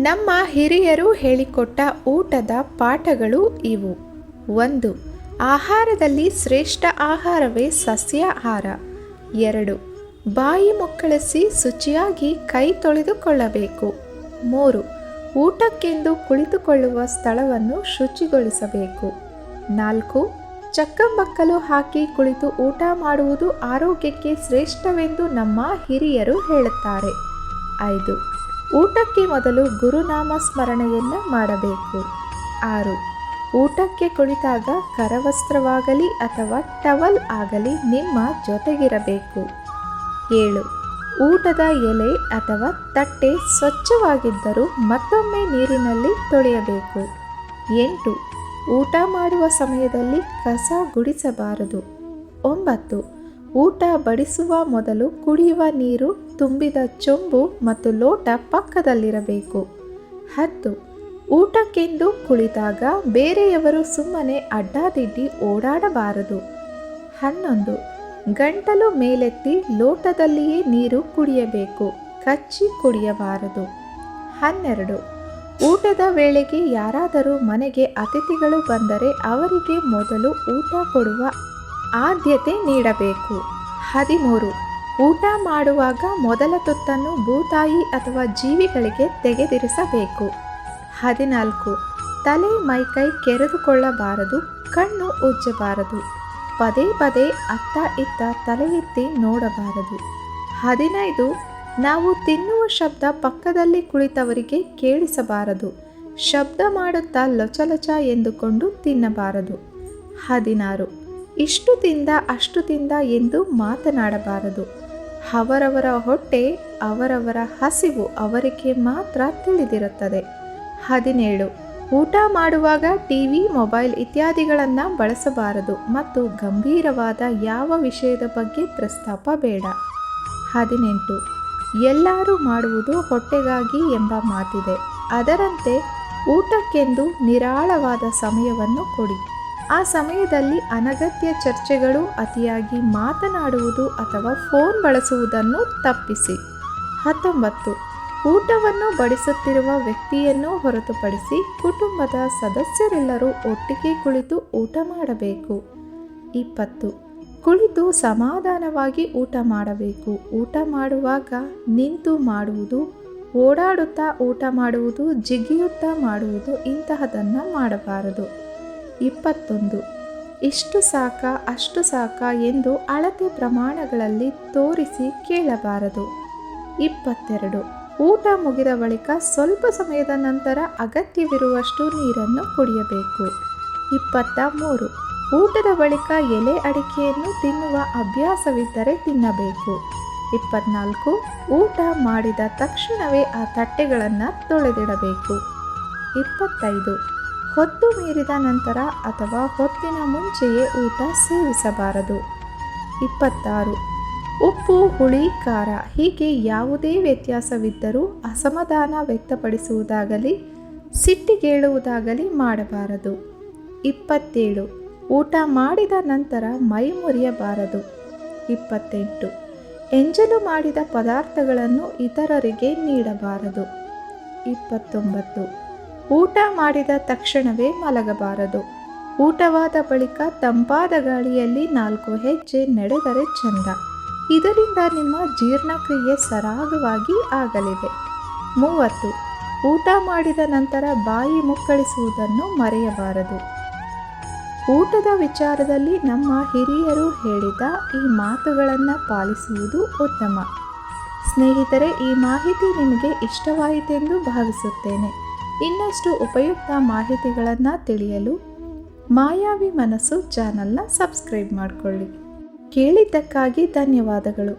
ನಮ್ಮ ಹಿರಿಯರು ಹೇಳಿಕೊಟ್ಟ ಊಟದ ಪಾಠಗಳು ಇವು. 1. ಆಹಾರದಲ್ಲಿ ಶ್ರೇಷ್ಠ ಆಹಾರವೇ ಸಸ್ಯಾಹಾರ. 2. ಬಾಯಿ ಮುಕ್ಕಳಿಸಿ ಶುಚಿಯಾಗಿ ಕೈ ತೊಳೆದುಕೊಳ್ಳಬೇಕು. 3. ಊಟಕ್ಕೆಂದು ಕುಳಿತುಕೊಳ್ಳುವ ಸ್ಥಳವನ್ನು ಶುಚಿಗೊಳಿಸಬೇಕು. 4. ಚಕ್ಕಂಬಕ್ಕಲು ಹಾಕಿ ಕುಳಿತು ಊಟ ಮಾಡುವುದು ಆರೋಗ್ಯಕ್ಕೆ ಶ್ರೇಷ್ಠವೆಂದು ನಮ್ಮ ಹಿರಿಯರು ಹೇಳುತ್ತಾರೆ. 5. ಊಟಕ್ಕೆ ಮೊದಲು ಗುರುನಾಮ ಸ್ಮರಣೆಯನ್ನು ಮಾಡಬೇಕು. 6. ಊಟಕ್ಕೆ ಕುಳಿತಾಗ ಕರವಸ್ತ್ರವಾಗಲಿ ಅಥವಾ ಟವಲ್ ಆಗಲಿ ನಿಮ್ಮ ಜೊತೆಗಿರಬೇಕು. 7. ಊಟದ ಎಲೆ ಅಥವಾ ತಟ್ಟೆ ಸ್ವಚ್ಛವಾಗಿದ್ದರೂ ಮತ್ತೊಮ್ಮೆ ನೀರಿನಲ್ಲಿ ತೊಳೆಯಬೇಕು. 8. ಊಟ ಮಾಡುವ ಸಮಯದಲ್ಲಿ ಕಸ ಗುಡಿಸಬಾರದು. 9. ಊಟ ಬಡಿಸುವ ಮೊದಲು ಕುಡಿಯುವ ನೀರು ತುಂಬಿದ ಚೊಂಬು ಮತ್ತು ಲೋಟ ಪಕ್ಕದಲ್ಲಿರಬೇಕು. 10. ಊಟಕ್ಕೆಂದು ಕುಳಿತಾಗ ಬೇರೆಯವರು ಸುಮ್ಮನೆ ಅಡ್ಡಾದಿಡ್ಡಿ ಓಡಾಡಬಾರದು. 11. ಗಂಟಲು ಮೇಲೆತ್ತಿ ಲೋಟದಲ್ಲಿಯೇ ನೀರು ಕುಡಿಯಬೇಕು, ಕಚ್ಚಿ ಕುಡಿಯಬಾರದು. 12. ಊಟದ ವೇಳೆಗೆ ಯಾರಾದರೂ ಮನೆಗೆ ಅತಿಥಿಗಳು ಬಂದರೆ ಅವರಿಗೆ ಮೊದಲು ಊಟ ಕೊಡುವ ಆದ್ಯತೆ ನೀಡಬೇಕು. 13. ಊಟ ಮಾಡುವಾಗ ಮೊದಲ ತುತ್ತನ್ನು ಭೂತಾಯಿ ಅಥವಾ ಜೀವಿಗಳಿಗೆ ತೆಗೆದಿರಿಸಬೇಕು. 14. ತಲೆ ಮೈಕೈ ಕೆರೆದುಕೊಳ್ಳಬಾರದು, ಕಣ್ಣು ಉಜ್ಜಬಾರದು, ಪದೇ ಪದೇ ಅತ್ತ ಇತ್ತ ತಲೆ ಎತ್ತಿ ನೋಡಬಾರದು. 15. ನಾವು ತಿನ್ನುವ ಶಬ್ದ ಪಕ್ಕದಲ್ಲಿ ಕುಳಿತವರಿಗೆ ಕೇಳಿಸಬಾರದು, ಶಬ್ದ ಮಾಡುತ್ತಾ ಲೊಚಲೊಚ ಎಂದುಕೊಂಡು ತಿನ್ನಬಾರದು. 16. ಇಷ್ಟು ತಿಂದ ಅಷ್ಟು ತಿಂದ ಎಂದು ಮಾತನಾಡಬಾರದು. ಅವರವರ ಹೊಟ್ಟೆ ಅವರವರ ಹಸಿವು ಅವರಿಗೆ ಮಾತ್ರ ತಿಳಿದಿರುತ್ತದೆ. 17. ಊಟ ಮಾಡುವಾಗ ಟಿವಿ, ಮೊಬೈಲ್ ಇತ್ಯಾದಿಗಳನ್ನು ಬಳಸಬಾರದು ಮತ್ತು ಗಂಭೀರವಾದ ಯಾವ ವಿಷಯದ ಬಗ್ಗೆ ಪ್ರಸ್ತಾಪ ಬೇಡ. 18. ಎಲ್ಲರೂ ಮಾಡುವುದು ಹೊಟ್ಟೆಗಾಗಿ ಎಂಬ ಮಾತಿದೆ. ಅದರಂತೆ ಊಟಕ್ಕೆಂದು ನಿರಾಳವಾದ ಸಮಯವನ್ನು ಕೊಡಿ. ಆ ಸಮಯದಲ್ಲಿ ಅನಗತ್ಯ ಚರ್ಚೆಗಳು, ಅತಿಯಾಗಿ ಮಾತನಾಡುವುದು ಅಥವಾ ಫೋನ್ ಬಳಸುವುದನ್ನು ತಪ್ಪಿಸಿ. 19. ಊಟವನ್ನು ಬಡಿಸುತ್ತಿರುವ ವ್ಯಕ್ತಿಯನ್ನು ಹೊರತುಪಡಿಸಿ ಕುಟುಂಬದ ಸದಸ್ಯರೆಲ್ಲರೂ ಒಟ್ಟಿಗೆ ಕುಳಿತು ಊಟ ಮಾಡಬೇಕು. 20. ಕುಳಿತು ಸಮಾಧಾನವಾಗಿ ಊಟ ಮಾಡಬೇಕು. ಊಟ ಮಾಡುವಾಗ ನಿಂತು ಮಾಡುವುದು, ಓಡಾಡುತ್ತಾ ಊಟ ಮಾಡುವುದು, ಜಿಗಿಯುತ್ತಾ ಮಾಡುವುದು ಇಂತಹದನ್ನು ಮಾಡಬಾರದು. 21. ಇಷ್ಟು ಸಾಕ ಅಷ್ಟು ಸಾಕ ಎಂದು ಅಳತೆ ಪ್ರಮಾಣಗಳಲ್ಲಿ ತೋರಿಸಿ ಕೇಳಬಾರದು. 22. ಊಟ ಮುಗಿದ ಬಳಿಕ ಸ್ವಲ್ಪ ಸಮಯದ ನಂತರ ಅಗತ್ಯವಿರುವಷ್ಟು ನೀರನ್ನು ಕುಡಿಯಬೇಕು. 23. ಊಟದ ಬಳಿಕ ಎಲೆ ಅಡಿಕೆಯನ್ನು ತಿನ್ನುವ ಅಭ್ಯಾಸವಿದ್ದರೆ ತಿನ್ನಬೇಕು. 24. ಊಟ ಮಾಡಿದ ತಕ್ಷಣವೇ ಆ ತಟ್ಟೆಗಳನ್ನು ತೊಳೆದಿಡಬೇಕು. 25. ಹೊತ್ತು ಮೀರಿದ ನಂತರ ಅಥವಾ ಹೊತ್ತಿನ ಮುಂಚೆಯೇ ಊಟ ಸೇವಿಸಬಾರದು. 26. ಉಪ್ಪು, ಹುಳಿ, ಖಾರ ಹೀಗೆ ಯಾವುದೇ ವ್ಯತ್ಯಾಸವಿದ್ದರೂ ಅಸಮಾಧಾನ ವ್ಯಕ್ತಪಡಿಸುವುದಾಗಲಿ ಸಿಟ್ಟಿಗೇಳುವುದಾಗಲಿ ಮಾಡಬಾರದು. 27. ಊಟ ಮಾಡಿದ ನಂತರ ಮೈ ಮುರಿಯಬಾರದು. 28. ಎಂಜಲು ಮಾಡಿದ ಪದಾರ್ಥಗಳನ್ನು ಇತರರಿಗೆ ನೀಡಬಾರದು. 29. ಊಟ ಮಾಡಿದ ತಕ್ಷಣವೇ ಮಲಗಬಾರದು. ಊಟವಾದ ಬಳಿಕ ತಂಪಾದ ಗಾಳಿಯಲ್ಲಿ 4 ಹೆಜ್ಜೆ ನಡೆದರೆ ಚಂದ. ಇದರಿಂದ ನಿಮ್ಮ ಜೀರ್ಣಕ್ರಿಯೆ ಸರಾಗವಾಗಿ ಆಗಲಿದೆ. 30. ಊಟ ಮಾಡಿದ ನಂತರ ಬಾಯಿ ಮುಕ್ಕಳಿಸುವುದನ್ನು ಮರೆಯಬಾರದು. ಊಟದ ವಿಚಾರದಲ್ಲಿ ನಮ್ಮ ಹಿರಿಯರು ಹೇಳಿದ ಈ ಮಾತುಗಳನ್ನು ಪಾಲಿಸುವುದು ಉತ್ತಮ. ಸ್ನೇಹಿತರೆ, ಈ ಮಾಹಿತಿ ನಿಮಗೆ ಇಷ್ಟವಾಯಿತೆಂದು ಭಾವಿಸುತ್ತೇನೆ. ಇನ್ನಷ್ಟು ಉಪಯುಕ್ತ ಮಾಹಿತಿಗಳನ್ನು ತಿಳಿಯಲು ಮಾಯಾವಿ ಮನಸ್ಸು ಚಾನಲ್ನ ಸಬ್ಸ್ಕ್ರೈಬ್ ಮಾಡಿಕೊಳ್ಳಿ. ಕೇಳಿದ್ದಕ್ಕಾಗಿ ಧನ್ಯವಾದಗಳು.